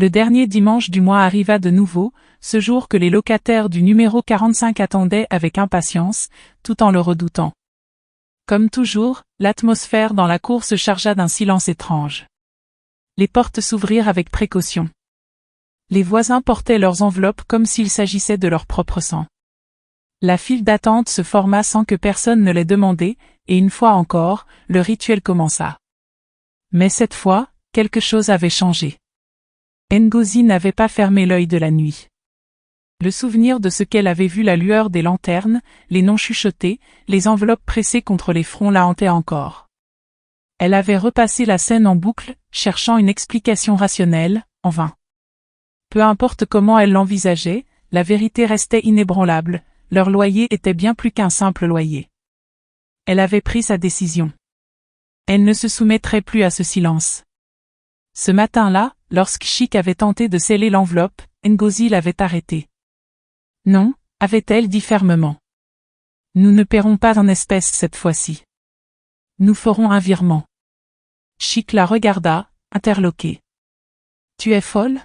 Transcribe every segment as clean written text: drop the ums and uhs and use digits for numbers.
Le dernier dimanche du mois arriva de nouveau, ce jour que les locataires du numéro 45 attendaient avec impatience, tout en le redoutant. Comme toujours, l'atmosphère dans la cour se chargea d'un silence étrange. Les portes s'ouvrirent avec précaution. Les voisins portaient leurs enveloppes comme s'il s'agissait de leur propre sang. La file d'attente se forma sans que personne ne l'ait demandé, et une fois encore, le rituel commença. Mais cette fois, quelque chose avait changé. Ngozi n'avait pas fermé l'œil de la nuit. Le souvenir de ce qu'elle avait vu, la lueur des lanternes, les noms chuchotés, les enveloppes pressées contre les fronts la hantait encore. Elle avait repassé la scène en boucle, cherchant une explication rationnelle, en vain. Peu importe comment elle l'envisageait, la vérité restait inébranlable, leur loyer était bien plus qu'un simple loyer. Elle avait pris sa décision. Elle ne se soumettrait plus à ce silence. Ce matin-là, lorsque Chic avait tenté de sceller l'enveloppe, Ngozi l'avait arrêtée. Non, avait-elle dit fermement. Nous ne paierons pas en espèces cette fois-ci. Nous ferons un virement. Chic la regarda, interloqué. Tu es folle?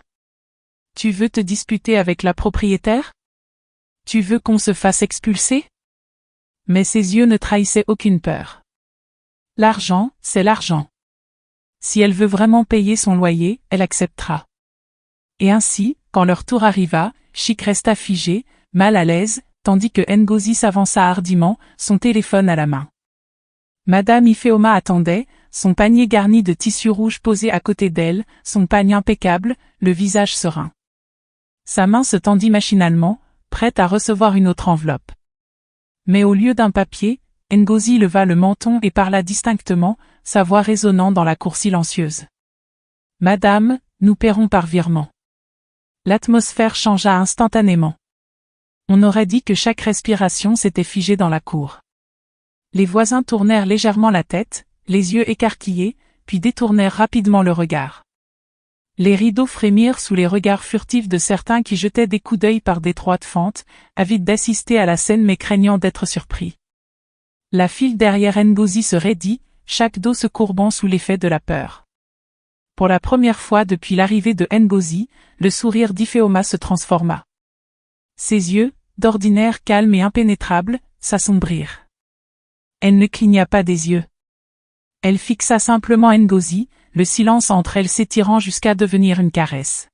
Tu veux te disputer avec la propriétaire? Tu veux qu'on se fasse expulser? Mais ses yeux ne trahissaient aucune peur. L'argent, c'est l'argent. Si elle veut vraiment payer son loyer, elle acceptera. Et ainsi, quand leur tour arriva, Chic resta figé, mal à l'aise, tandis que Ngozi s'avança hardiment, son téléphone à la main. Madame Ifeoma attendait, son panier garni de tissu rouge posé à côté d'elle, son pagne impeccable, le visage serein. Sa main se tendit machinalement, prête à recevoir une autre enveloppe. Mais au lieu d'un papier, Ngozi leva le menton et parla distinctement, sa voix résonnant dans la cour silencieuse. « Madame, nous paierons par virement. » L'atmosphère changea instantanément. On aurait dit que chaque respiration s'était figée dans la cour. Les voisins tournèrent légèrement la tête, les yeux écarquillés, puis détournèrent rapidement le regard. Les rideaux frémirent sous les regards furtifs de certains qui jetaient des coups d'œil par d'étroites fentes, avides d'assister à la scène mais craignant d'être surpris. La file derrière Ngozi se raidit, chaque dos se courbant sous l'effet de la peur. Pour la première fois depuis l'arrivée de Ngozi, le sourire d'Ifeoma se transforma. Ses yeux, d'ordinaire calmes et impénétrables, s'assombrirent. Elle ne cligna pas des yeux. Elle fixa simplement Ngozi, le silence entre elles s'étirant jusqu'à devenir une caresse.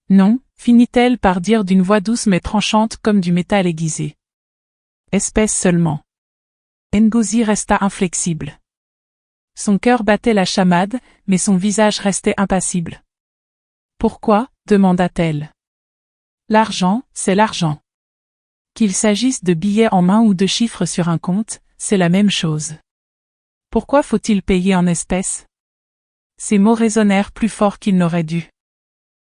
Non, finit-elle par dire d'une voix douce mais tranchante comme du métal aiguisé. Espèce seulement. Ngozi resta inflexible. Son cœur battait la chamade, mais son visage restait impassible. Pourquoi? Demanda-t-elle. L'argent, c'est l'argent. Qu'il s'agisse de billets en main ou de chiffres sur un compte, c'est la même chose. Pourquoi faut-il payer en espèces? Ces mots résonnèrent plus fort qu'ils n'auraient dû.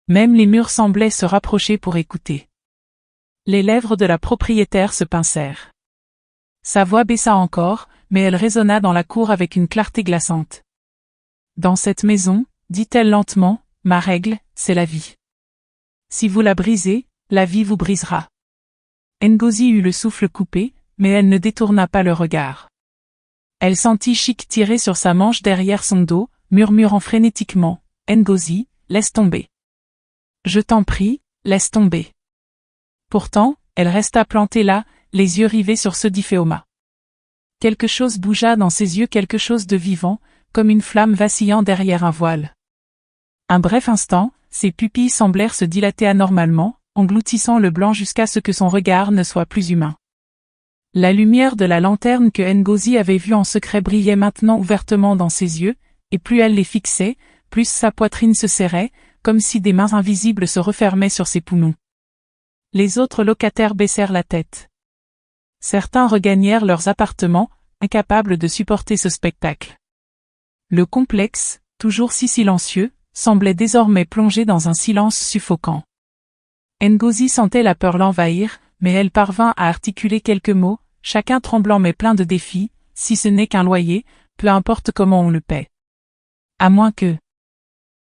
Même les murs semblaient se rapprocher pour écouter. Les lèvres de la propriétaire se pincèrent. Sa voix baissa encore, mais elle résonna dans la cour avec une clarté glaçante. Dans cette maison, dit-elle lentement, ma règle, c'est la vie. Si vous la brisez, la vie vous brisera. Ngozi eut le souffle coupé, mais elle ne détourna pas le regard. Elle sentit Chic tirer sur sa manche derrière son dos, murmurant frénétiquement, Ngozi, laisse tomber. Je t'en prie, laisse tomber. Pourtant, elle resta plantée là, les yeux rivés sur ceux d'Ifeoma. Quelque chose bougea dans ses yeux, quelque chose de vivant, comme une flamme vacillant derrière un voile. Un bref instant, ses pupilles semblèrent se dilater anormalement, engloutissant le blanc jusqu'à ce que son regard ne soit plus humain. La lumière de la lanterne que Ngozi avait vue en secret brillait maintenant ouvertement dans ses yeux, et plus elle les fixait, plus sa poitrine se serrait, comme si des mains invisibles se refermaient sur ses poumons. Les autres locataires baissèrent la tête. Certains regagnèrent leurs appartements, incapables de supporter ce spectacle. Le complexe, toujours si silencieux, semblait désormais plongé dans un silence suffocant. Ngozi sentait la peur l'envahir, mais elle parvint à articuler quelques mots, chacun tremblant mais plein de défis, si ce n'est qu'un loyer, peu importe comment on le paie. À moins que...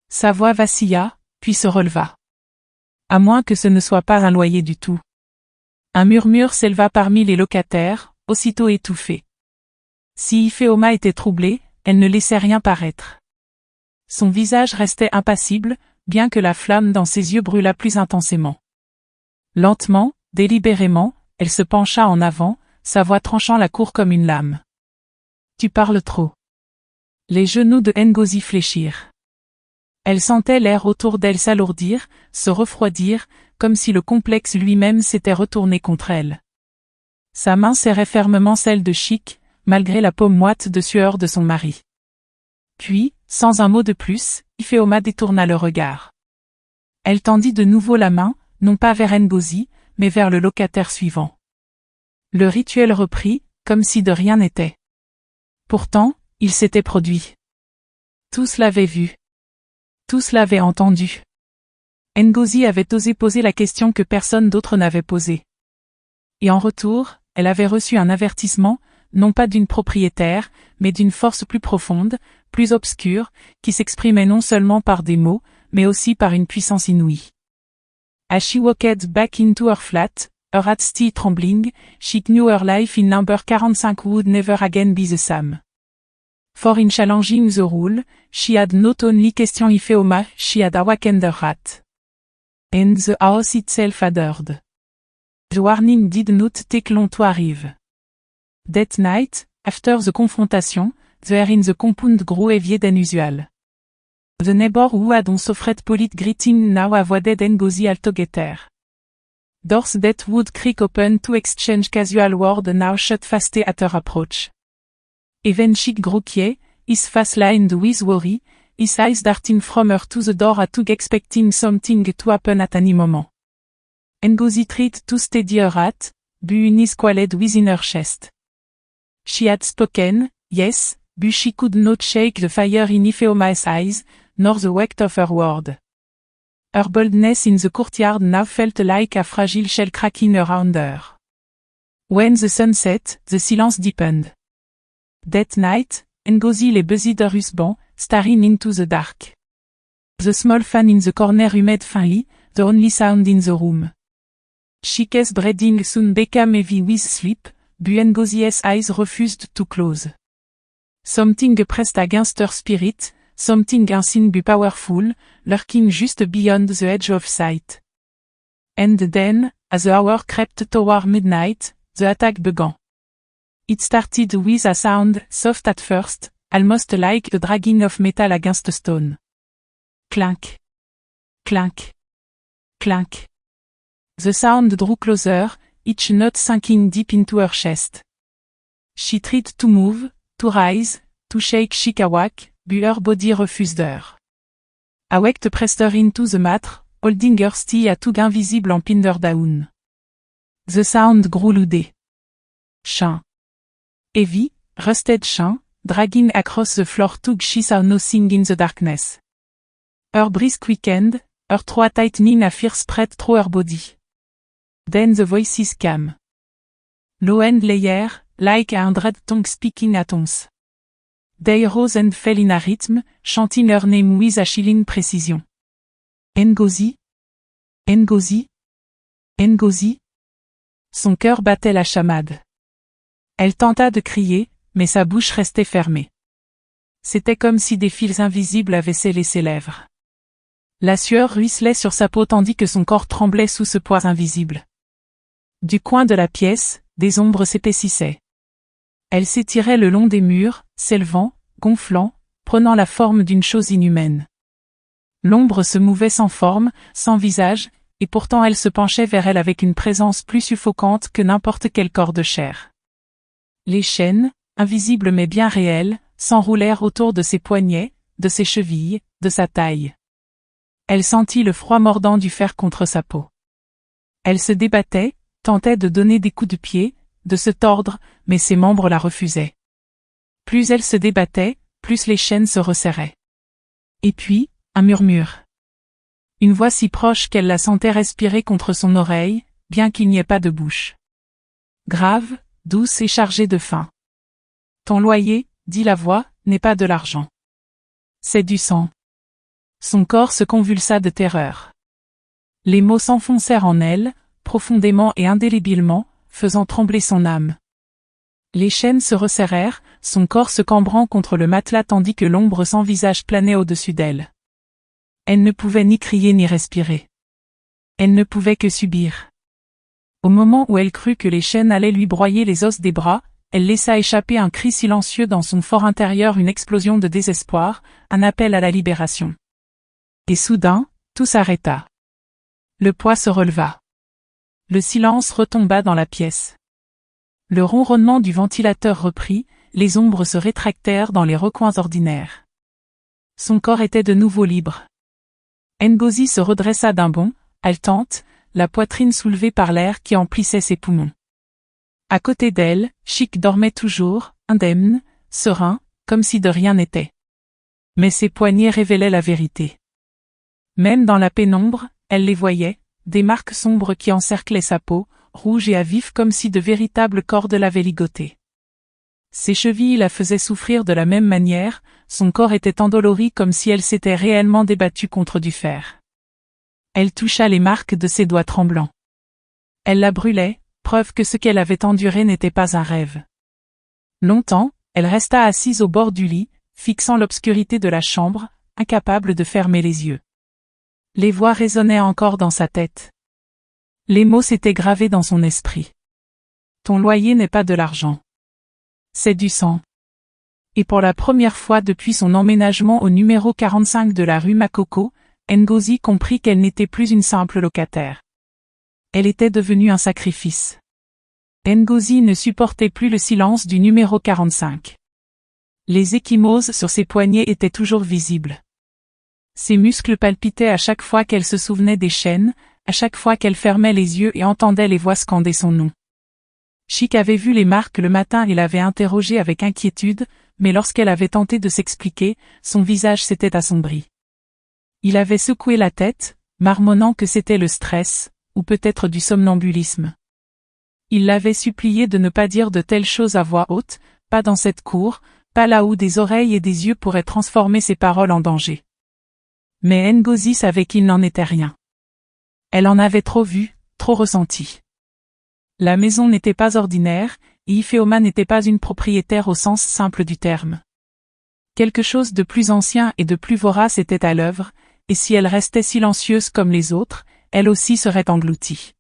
Sa voix vacilla, puis se releva. À moins que ce ne soit pas un loyer du tout. Un murmure s'éleva parmi les locataires, aussitôt étouffé. Si Ifeoma était troublée, elle ne laissait rien paraître. Son visage restait impassible, bien que la flamme dans ses yeux brûlât plus intensément. Lentement, délibérément, elle se pencha en avant, sa voix tranchant la cour comme une lame. « Tu parles trop. » Les genoux de Ngozi fléchirent. Elle sentait l'air autour d'elle s'alourdir, se refroidir, comme si le complexe lui-même s'était retourné contre elle. Sa main serrait fermement celle de Chic, malgré la peau moite de sueur de son mari. Puis, sans un mot de plus, Ifeoma détourna le regard. Elle tendit de nouveau la main, non pas vers Ngozi, mais vers le locataire suivant. Le rituel reprit, comme si de rien n'était. Pourtant, il s'était produit. Tous l'avaient vu. Tous l'avaient entendu. Ngozi avait osé poser la question que personne d'autre n'avait posée. Et en retour, elle avait reçu un avertissement, non pas d'une propriétaire, mais d'une force plus profonde, plus obscure, qui s'exprimait non seulement par des mots, mais aussi par une puissance inouïe. As she walked back into her flat, her heart still trembling, she knew her life in number 45 would never again be the same. For in challenging the rule, she had not only questioned Ifeoma, she had awakened her wrath. And the house itself had heard. The warning did not take long to arrive. That night, after the confrontation, the air in the compound grew heavier than usual. The neighbor who had once offered polite greeting now avoided Ngozi altogether. Doors that would creak open to exchange casual words now shut fast at her approach. Even Chic grew quiet, his face lined with worry, his eyes darting from her to the door at expecting something to happen at any moment. Ngozi tried to steady her heart, but unease quelled within her chest. She had spoken, yes, but she could not shake the fire in Ifeoma's eyes, nor the weight of her word. Her boldness in the courtyard now felt like a fragile shell cracking around her. When the sun set, the silence deepened. That night, Ngozi lay beside her husband, staring into the dark. The small fan in the corner hummed faintly, the only sound in the room. Chic's breathing soon became heavy with sleep, but Ngozi's eyes refused to close. Something pressed against her spirit, something unseen but powerful, lurking just beyond the edge of sight. And then, as the hour crept toward midnight, the attack began. It started with a sound, soft at first, almost like the dragging of metal against a stone. Clank. Clank. Clank. The sound drew closer, each note sinking deep into her chest. She tried to move, to rise, to shake Chic awake, but her body refused her. Awake pressed her into the mat, holding her still a tug invisible and pinned her down. The sound grew louder. Chant. Heavy, rusted chant, dragging across the floor tug she saw nothing in the darkness. Her breath quickened, her throat tightening a fear spread through her body. Then the voices came. Low and layer, like 100 tongues speaking at once. They rose and fell in a rhythm, chanting her name with a chilling precision. Ngozi? Ngozi? Ngozi? Son cœur battait la chamade. Elle tenta de crier, mais sa bouche restait fermée. C'était comme si des fils invisibles avaient scellé ses lèvres. La sueur ruisselait sur sa peau tandis que son corps tremblait sous ce poids invisible. Du coin de la pièce, des ombres s'épaississaient. Elles s'étiraient le long des murs, s'élevant, gonflant, prenant la forme d'une chose inhumaine. L'ombre se mouvait sans forme, sans visage, et pourtant elle se penchait vers elle avec une présence plus suffocante que n'importe quel corps de chair. Les chaînes, invisibles mais bien réelles, s'enroulèrent autour de ses poignets, de ses chevilles, de sa taille. Elle sentit le froid mordant du fer contre sa peau. Elle se débattait, tentait de donner des coups de pied, de se tordre, mais ses membres la refusaient. Plus elle se débattait, plus les chaînes se resserraient. Et puis, un murmure. Une voix si proche qu'elle la sentait respirer contre son oreille, bien qu'il n'y ait pas de bouche. Grave, douce et chargée de faim. Ton loyer, dit la voix, n'est pas de l'argent. C'est du sang. Son corps se convulsa de terreur. Les mots s'enfoncèrent en elle, profondément et indélébilement, faisant trembler son âme. Les chaînes se resserrèrent, son corps se cambrant contre le matelas tandis que l'ombre sans visage planait au-dessus d'elle. Elle ne pouvait ni crier ni respirer. Elle ne pouvait que subir. Au moment où elle crut que les chaînes allaient lui broyer les os des bras, elle laissa échapper un cri silencieux dans son fort intérieur, une explosion de désespoir, un appel à la libération. Et soudain, tout s'arrêta. Le poids se releva. Le silence retomba dans la pièce. Le ronronnement du ventilateur reprit, les ombres se rétractèrent dans les recoins ordinaires. Son corps était de nouveau libre. Ngozi se redressa d'un bond, haletante, la poitrine soulevée par l'air qui emplissait ses poumons. À côté d'elle, Chic dormait toujours, indemne, serein, comme si de rien n'était. Mais ses poignets révélaient la vérité. Même dans la pénombre, elle les voyait, des marques sombres qui encerclaient sa peau, rouges et à vif comme si de véritables cordes l'avaient ligotée. Ses chevilles la faisaient souffrir de la même manière, son corps était endolori comme si elle s'était réellement débattue contre du fer. Elle toucha les marques de ses doigts tremblants. Elle la brûlait, preuve que ce qu'elle avait enduré n'était pas un rêve. Longtemps, elle resta assise au bord du lit, fixant l'obscurité de la chambre, incapable de fermer les yeux. Les voix résonnaient encore dans sa tête. Les mots s'étaient gravés dans son esprit. Ton loyer n'est pas de l'argent. C'est du sang. Et pour la première fois depuis son emménagement au numéro 45 de la rue Makoko, Ngozi comprit qu'elle n'était plus une simple locataire. Elle était devenue un sacrifice. Ngozi ne supportait plus le silence du numéro 45. Les ecchymoses sur ses poignets étaient toujours visibles. Ses muscles palpitaient à chaque fois qu'elle se souvenait des chaînes, à chaque fois qu'elle fermait les yeux et entendait les voix scander son nom. Chic avait vu les marques le matin et l'avait interrogée avec inquiétude, mais lorsqu'elle avait tenté de s'expliquer, son visage s'était assombri. Il avait secoué la tête, marmonnant que c'était le stress, ou peut-être du somnambulisme. Il l'avait supplié de ne pas dire de telles choses à voix haute, pas dans cette cour, pas là où des oreilles et des yeux pourraient transformer ses paroles en danger. Mais Ngozi savait qu'il n'en était rien. Elle en avait trop vu, trop ressenti. La maison n'était pas ordinaire, et Ifeoma n'était pas une propriétaire au sens simple du terme. Quelque chose de plus ancien et de plus vorace était à l'œuvre, et si elle restait silencieuse comme les autres, elle aussi serait engloutie.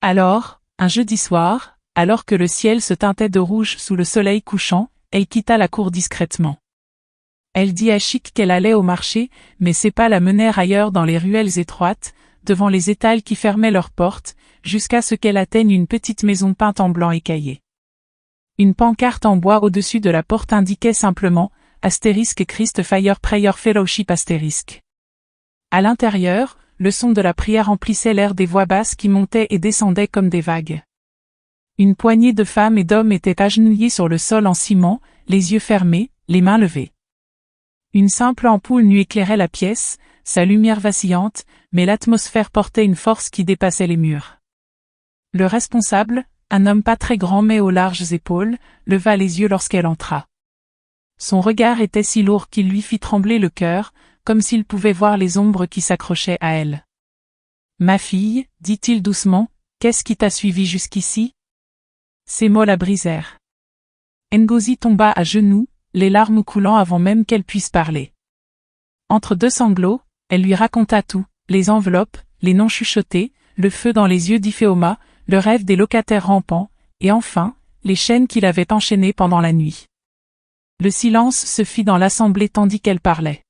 Alors, un jeudi soir, alors que le ciel se teintait de rouge sous le soleil couchant, elle quitta la cour discrètement. Elle dit à Chic qu'elle allait au marché, mais ses pas la menèrent ailleurs dans les ruelles étroites, devant les étals qui fermaient leurs portes, jusqu'à ce qu'elle atteigne une petite maison peinte en blanc écaillé. Une pancarte en bois au-dessus de la porte indiquait simplement « Astérisque Christ Fire Prayer Fellowship astérisque ». À l'intérieur, le son de la prière emplissait l'air des voix basses qui montaient et descendaient comme des vagues. Une poignée de femmes et d'hommes étaient agenouillés sur le sol en ciment, les yeux fermés, les mains levées. Une simple ampoule nue éclairait la pièce, sa lumière vacillante, mais l'atmosphère portait une force qui dépassait les murs. Le responsable, un homme pas très grand mais aux larges épaules, leva les yeux lorsqu'elle entra. Son regard était si lourd qu'il lui fit trembler le cœur, comme s'il pouvait voir les ombres qui s'accrochaient à elle. « Ma fille, dit-il doucement, qu'est-ce qui t'a suivi jusqu'ici » Ces mots la brisèrent. Ngozi tomba à genoux, les larmes coulant avant même qu'elle puisse parler. Entre deux sanglots, elle lui raconta tout, les enveloppes, les noms chuchotés, le feu dans les yeux d'Ifeoma, le rêve des locataires rampants, et enfin, les chaînes qu'il avait enchaînées pendant la nuit. Le silence se fit dans l'assemblée tandis qu'elle parlait.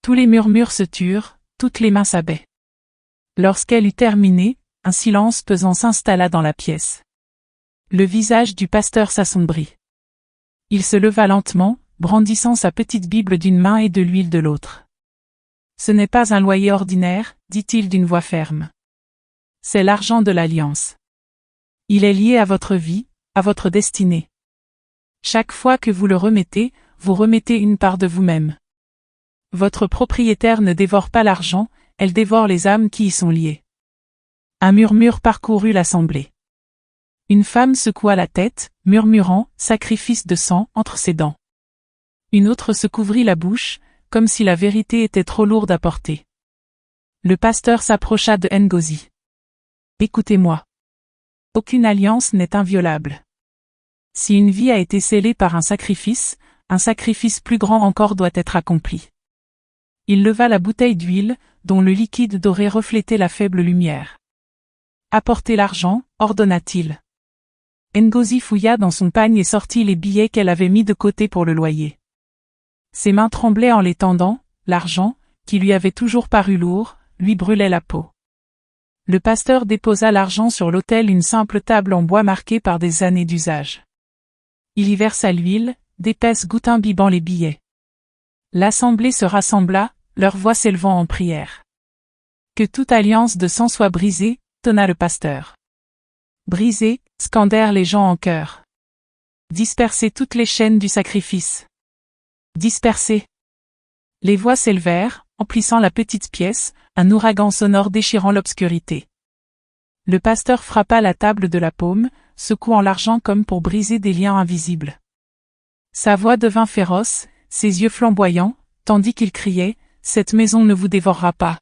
Tous les murmures se turent, toutes les mains s'abaient. Lorsqu'elle eut terminé, un silence pesant s'installa dans la pièce. Le visage du pasteur s'assombrit. Il se leva lentement, brandissant sa petite Bible d'une main et de l'huile de l'autre. « Ce n'est pas un loyer ordinaire, dit-il d'une voix ferme. C'est l'argent de l'Alliance. Il est lié à votre vie, à votre destinée. Chaque fois que vous le remettez, vous remettez une part de vous-même. Votre propriétaire ne dévore pas l'argent, elle dévore les âmes qui y sont liées. » Un murmure parcourut l'assemblée. Une femme secoua la tête, murmurant « sacrifice de sang » entre ses dents. Une autre se couvrit la bouche, comme si la vérité était trop lourde à porter. Le pasteur s'approcha de Ngozi. « Écoutez-moi. Aucune alliance n'est inviolable. Si une vie a été scellée par un sacrifice plus grand encore doit être accompli. Il leva la bouteille d'huile, dont le liquide doré reflétait la faible lumière. « Apportez l'argent, ordonna-t-il. Ngozi fouilla dans son pagne et sortit les billets qu'elle avait mis de côté pour le loyer. Ses mains tremblaient en les tendant, l'argent, qui lui avait toujours paru lourd, lui brûlait la peau. Le pasteur déposa l'argent sur l'autel, une simple table en bois marquée par des années d'usage. Il y versa l'huile, d'épaisses gouttes imbibant les billets. L'assemblée se rassembla, leurs voix s'élevant en prière. « Que toute alliance de sang soit brisée », tonna le pasteur. « Brisée », scandèrent les gens en chœur. « Dispersez toutes les chaînes du sacrifice. Dispersez ». Les voix s'élevèrent, emplissant la petite pièce, un ouragan sonore déchirant l'obscurité. Le pasteur frappa la table de la paume, secouant l'argent comme pour briser des liens invisibles. Sa voix devint féroce, ses yeux flamboyants, tandis qu'il criait « Cette maison ne vous dévorera pas.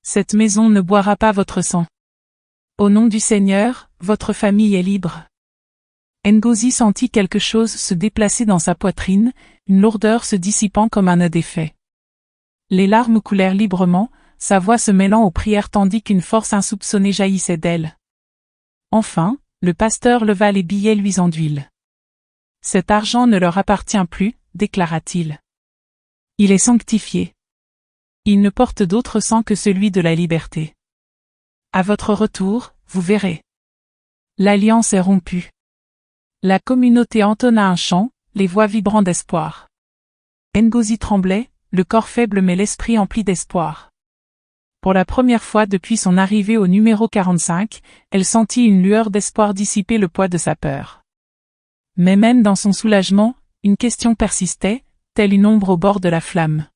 Cette maison ne boira pas votre sang. Au nom du Seigneur, votre famille est libre. » Ngozi sentit quelque chose se déplacer dans sa poitrine, une lourdeur se dissipant comme un défait. Les larmes coulèrent librement, sa voix se mêlant aux prières tandis qu'une force insoupçonnée jaillissait d'elle. Enfin, le pasteur leva les billets luisants d'huile. « Cet argent ne leur appartient plus, déclara-t-il. Il est sanctifié. Il ne porte d'autre sang que celui de la liberté. À votre retour, vous verrez. L'alliance est rompue. » La communauté entonna un chant, les voix vibrant d'espoir. Ngozi tremblait, le corps faible mais l'esprit empli d'espoir. Pour la première fois depuis son arrivée au numéro 45, elle sentit une lueur d'espoir dissiper le poids de sa peur. Mais même dans son soulagement, une question persistait, telle une ombre au bord de la flamme.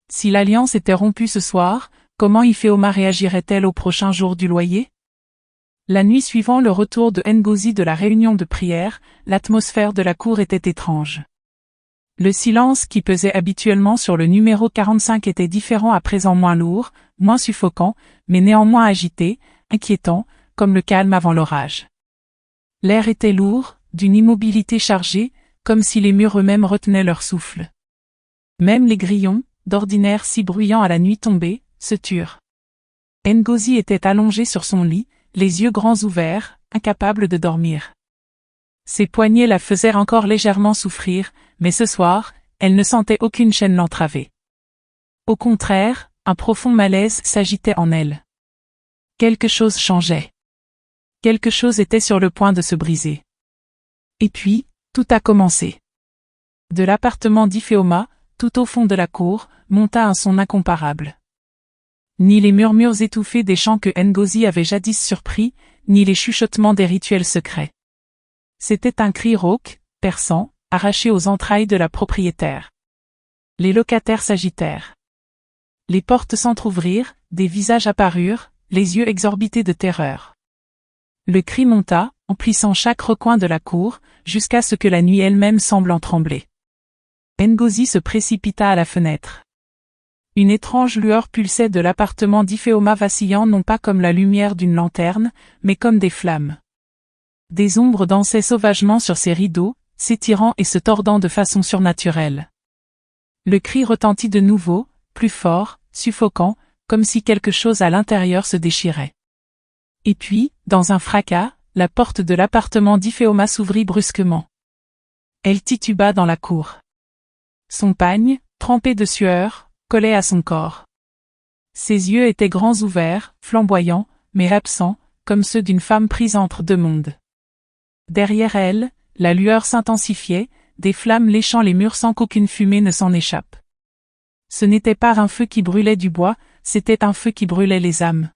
Si l'alliance était rompue ce soir, comment Ifeoma réagirait-elle au prochain jour du loyer? La nuit suivant le retour de Ngozi de la réunion de prière, l'atmosphère de la cour était étrange. Le silence qui pesait habituellement sur le numéro 45 était différent à présent, moins lourd, moins suffocant, mais néanmoins agité, inquiétant, comme le calme avant l'orage. L'air était lourd, d'une immobilité chargée, comme si les murs eux-mêmes retenaient leur souffle. Même les grillons, d'ordinaire si bruyants à la nuit tombée, se turent. Ngozi était allongée sur son lit, les yeux grands ouverts, incapable de dormir. Ses poignets la faisaient encore légèrement souffrir, mais ce soir, elle ne sentait aucune chaîne l'entraver. Au contraire, un profond malaise s'agitait en elle. Quelque chose changeait. Quelque chose était sur le point de se briser. Et puis, tout a commencé. De l'appartement d'Ifeoma, tout au fond de la cour, monta un son incomparable. Ni les murmures étouffés des chants que Ngozi avait jadis surpris, ni les chuchotements des rituels secrets. C'était un cri rauque, perçant, arraché aux entrailles de la propriétaire. Les locataires s'agitèrent. Les portes s'entr'ouvrirent, des visages apparurent, les yeux exorbités de terreur. Le cri monta, emplissant chaque recoin de la cour, jusqu'à ce que la nuit elle-même semble en trembler. Ngozi se précipita à la fenêtre. Une étrange lueur pulsait de l'appartement d'Ifeoma, vacillant non pas comme la lumière d'une lanterne, mais comme des flammes. Des ombres dansaient sauvagement sur ses rideaux, s'étirant et se tordant de façon surnaturelle. Le cri retentit de nouveau, plus fort, suffocant, comme si quelque chose à l'intérieur se déchirait. Et puis, dans un fracas, la porte de l'appartement d'Ifeoma s'ouvrit brusquement. Elle tituba dans la cour. Son pagne, trempé de sueur, collait à son corps. Ses yeux étaient grands ouverts, flamboyants, mais absents, comme ceux d'une femme prise entre deux mondes. Derrière elle, la lueur s'intensifiait, des flammes léchant les murs sans qu'aucune fumée ne s'en échappe. Ce n'était pas un feu qui brûlait du bois, c'était un feu qui brûlait les âmes.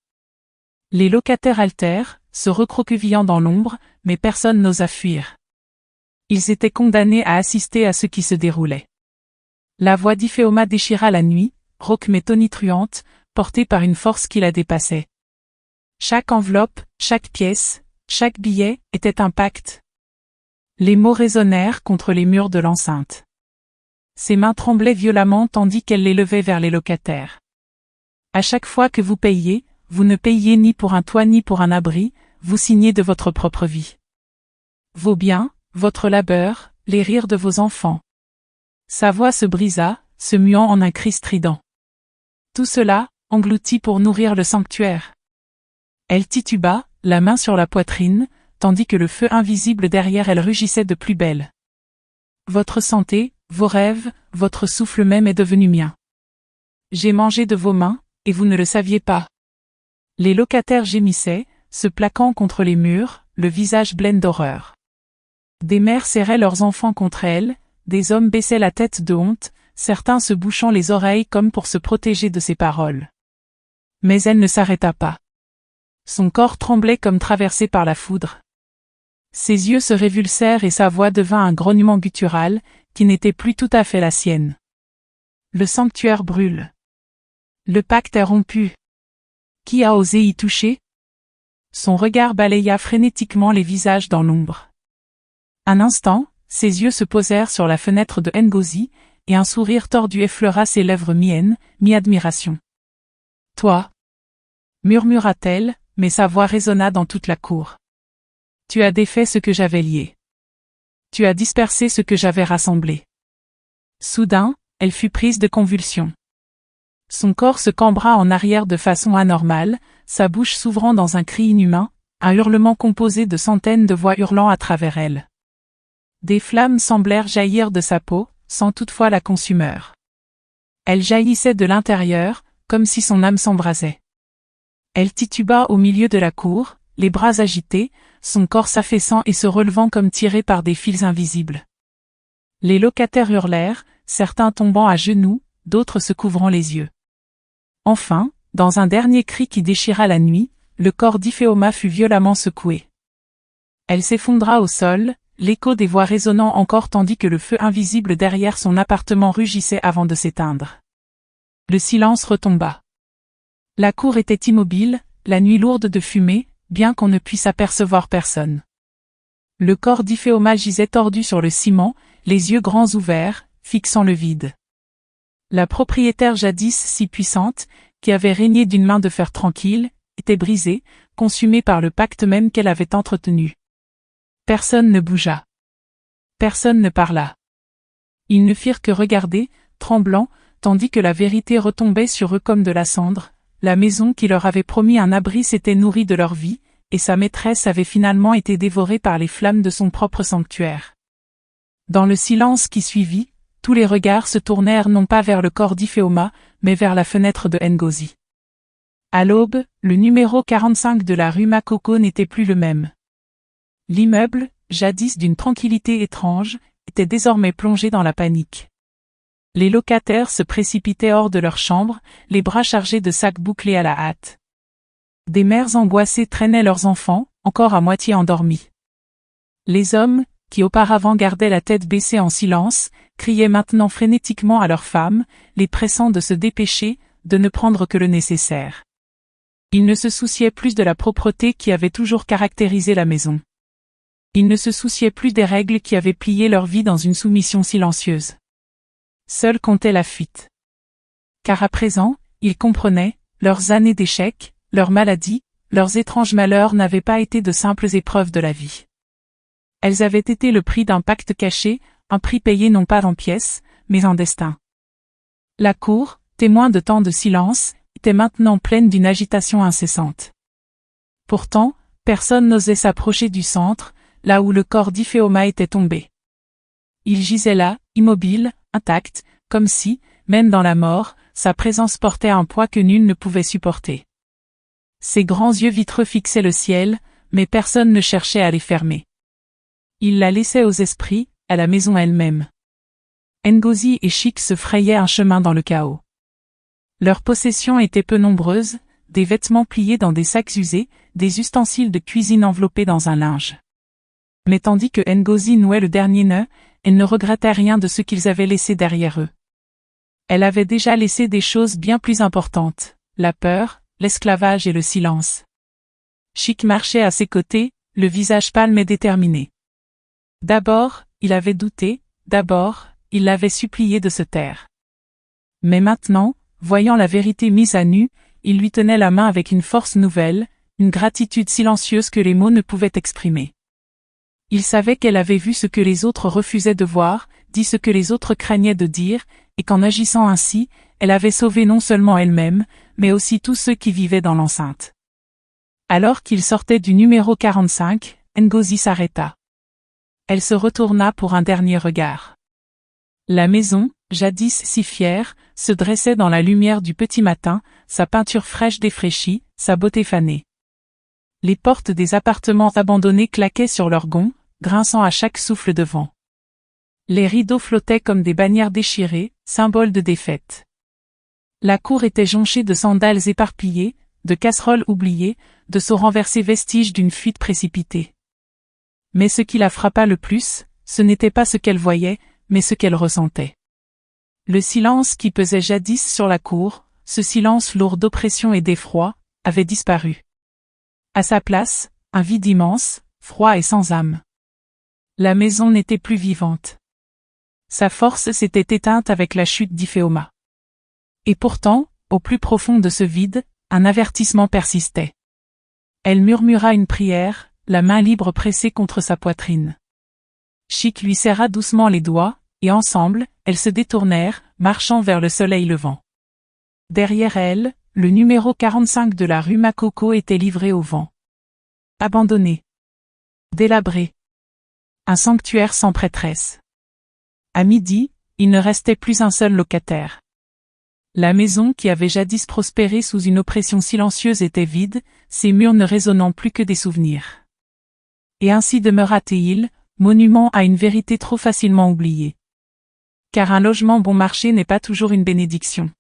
Les locataires haltèrent, se recroquevillant dans l'ombre, mais personne n'osa fuir. Ils étaient condamnés à assister à ce qui se déroulait. La voix d'Ifeoma déchira la nuit, rauque mais tonitruante, portée par une force qui la dépassait. Chaque enveloppe, chaque pièce, chaque billet, était un pacte. Les mots résonnèrent contre les murs de l'enceinte. Ses mains tremblaient violemment tandis qu'elle les levait vers les locataires. À chaque fois que vous payez, vous ne payez ni pour un toit ni pour un abri, vous signez de votre propre vie. Vos biens, votre labeur, les rires de vos enfants. Sa voix se brisa, se muant en un cri strident. Tout cela, englouti pour nourrir le sanctuaire. Elle tituba, la main sur la poitrine, tandis que le feu invisible derrière elle rugissait de plus belle. Votre santé, vos rêves, votre souffle même est devenu mien. J'ai mangé de vos mains, et vous ne le saviez pas. Les locataires gémissaient, se plaquant contre les murs, le visage blême d'horreur. Des mères serraient leurs enfants contre elles, des hommes baissaient la tête de honte, certains se bouchant les oreilles comme pour se protéger de ses paroles. Mais elle ne s'arrêta pas. Son corps tremblait comme traversé par la foudre. Ses yeux se révulsèrent et sa voix devint un grognement guttural, qui n'était plus tout à fait la sienne. Le sanctuaire brûle. Le pacte est rompu. Qui a osé y toucher? Son regard balaya frénétiquement les visages dans l'ombre. Un instant, ses yeux se posèrent sur la fenêtre de Ngozi, et un sourire tordu effleura ses lèvres mi-haine, mi-admiration. « Toi » murmura-t-elle, mais sa voix résonna dans toute la cour. « Tu as défait ce que j'avais lié. Tu as dispersé ce que j'avais rassemblé. » Soudain, elle fut prise de convulsions. Son corps se cambra en arrière de façon anormale, sa bouche s'ouvrant dans un cri inhumain, un hurlement composé de centaines de voix hurlant à travers elle. Des flammes semblèrent jaillir de sa peau, sans toutefois la consumer. Elle jaillissait de l'intérieur, comme si son âme s'embrasait. Elle tituba au milieu de la cour, les bras agités, son corps s'affaissant et se relevant comme tiré par des fils invisibles. Les locataires hurlèrent, certains tombant à genoux, d'autres se couvrant les yeux. Enfin, dans un dernier cri qui déchira la nuit, le corps d'Iphéoma fut violemment secoué. Elle s'effondra au sol, l'écho des voix résonnant encore tandis que le feu invisible derrière son appartement rugissait avant de s'éteindre. Le silence retomba. La cour était immobile, la nuit lourde de fumée, bien qu'on ne puisse apercevoir personne. Le corps d'Iphéoma gisait tordu sur le ciment, les yeux grands ouverts, fixant le vide. La propriétaire jadis si puissante, qui avait régné d'une main de fer tranquille, était brisée, consumée par le pacte même qu'elle avait entretenu. Personne ne bougea. Personne ne parla. Ils ne firent que regarder, tremblants, tandis que la vérité retombait sur eux comme de la cendre. La maison qui leur avait promis un abri s'était nourrie de leur vie, et sa maîtresse avait finalement été dévorée par les flammes de son propre sanctuaire. Dans le silence qui suivit, tous les regards se tournèrent non pas vers le corps d'Iphéoma, mais vers la fenêtre de Ngozi. À l'aube, le numéro 45 de la rue Makoko n'était plus le même. L'immeuble, jadis d'une tranquillité étrange, était désormais plongé dans la panique. Les locataires se précipitaient hors de leur chambre, les bras chargés de sacs bouclés à la hâte. Des mères angoissées traînaient leurs enfants, encore à moitié endormis. Les hommes, qui auparavant gardaient la tête baissée en silence, criaient maintenant frénétiquement à leurs femmes, les pressant de se dépêcher, de ne prendre que le nécessaire. Ils ne se souciaient plus de la propreté qui avait toujours caractérisé la maison. Ils ne se souciaient plus des règles qui avaient plié leur vie dans une soumission silencieuse. Seule comptait la fuite. Car à présent, ils comprenaient, leurs années d'échecs, leurs maladies, leurs étranges malheurs n'avaient pas été de simples épreuves de la vie. Elles avaient été le prix d'un pacte caché, un prix payé non pas en pièces, mais en destin. La cour, témoin de tant de silence, était maintenant pleine d'une agitation incessante. Pourtant, personne n'osait s'approcher du centre, là où le corps d'Iphéoma était tombé. Il gisait là, immobile, intact, comme si, même dans la mort, sa présence portait un poids que nul ne pouvait supporter. Ses grands yeux vitreux fixaient le ciel, mais personne ne cherchait à les fermer. Il la laissait aux esprits, à la maison elle-même. Ngozi et Chic se frayaient un chemin dans le chaos. Leurs possessions étaient peu nombreuses, des vêtements pliés dans des sacs usés, des ustensiles de cuisine enveloppés dans un linge. Mais tandis que Ngozi nouait le dernier nœud, elle ne regrettait rien de ce qu'ils avaient laissé derrière eux. Elle avait déjà laissé des choses bien plus importantes, la peur, l'esclavage et le silence. Chic marchait à ses côtés, le visage pâle mais déterminé. D'abord, il avait douté, d'abord, il l'avait supplié de se taire. Mais maintenant, voyant la vérité mise à nu, il lui tenait la main avec une force nouvelle, une gratitude silencieuse que les mots ne pouvaient exprimer. Il savait qu'elle avait vu ce que les autres refusaient de voir, dit ce que les autres craignaient de dire, et qu'en agissant ainsi, elle avait sauvé non seulement elle-même, mais aussi tous ceux qui vivaient dans l'enceinte. Alors qu'il sortait du numéro 45, Ngozi s'arrêta. Elle se retourna pour un dernier regard. La maison, jadis si fière, se dressait dans la lumière du petit matin, sa peinture fraîche défraîchie, sa beauté fanée. Les portes des appartements abandonnés claquaient sur leurs gonds, grinçant à chaque souffle de vent. Les rideaux flottaient comme des bannières déchirées, symboles de défaite. La cour était jonchée de sandales éparpillées, de casseroles oubliées, de seaux renversés vestiges d'une fuite précipitée. Mais ce qui la frappa le plus, ce n'était pas ce qu'elle voyait, mais ce qu'elle ressentait. Le silence qui pesait jadis sur la cour, ce silence lourd d'oppression et d'effroi, avait disparu. À sa place, un vide immense, froid et sans âme. La maison n'était plus vivante. Sa force s'était éteinte avec la chute d'Iphéoma. Et pourtant, au plus profond de ce vide, un avertissement persistait. Elle murmura une prière, la main libre pressée contre sa poitrine. Chic lui serra doucement les doigts, et ensemble, elles se détournèrent, marchant vers le soleil levant. Derrière elle, le numéro 45 de la rue Makoko était livré au vent. Abandonné. Délabré. Un sanctuaire sans prêtresse. À midi, il ne restait plus un seul locataire. La maison qui avait jadis prospéré sous une oppression silencieuse était vide, ses murs ne résonnant plus que des souvenirs. Et ainsi demeura-t-il, monument à une vérité trop facilement oubliée. Car un logement bon marché n'est pas toujours une bénédiction.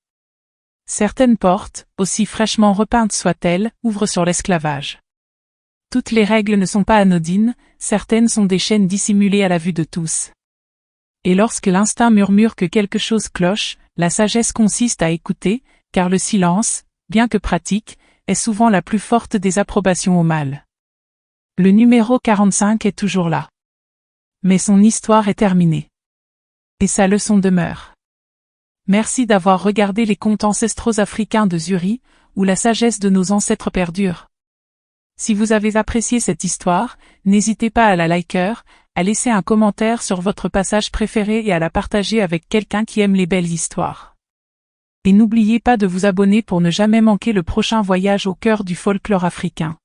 Certaines portes, aussi fraîchement repeintes soient-elles, ouvrent sur l'esclavage. Toutes les règles ne sont pas anodines, certaines sont des chaînes dissimulées à la vue de tous. Et lorsque l'instinct murmure que quelque chose cloche, la sagesse consiste à écouter, car le silence, bien que pratique, est souvent la plus forte des approbations au mal. Le numéro 45 est toujours là. Mais son histoire est terminée. Et sa leçon demeure. Merci d'avoir regardé les contes ancestraux africains de Zuri, où la sagesse de nos ancêtres perdure. Si vous avez apprécié cette histoire, n'hésitez pas à la liker, à laisser un commentaire sur votre passage préféré et à la partager avec quelqu'un qui aime les belles histoires. Et n'oubliez pas de vous abonner pour ne jamais manquer le prochain voyage au cœur du folklore africain.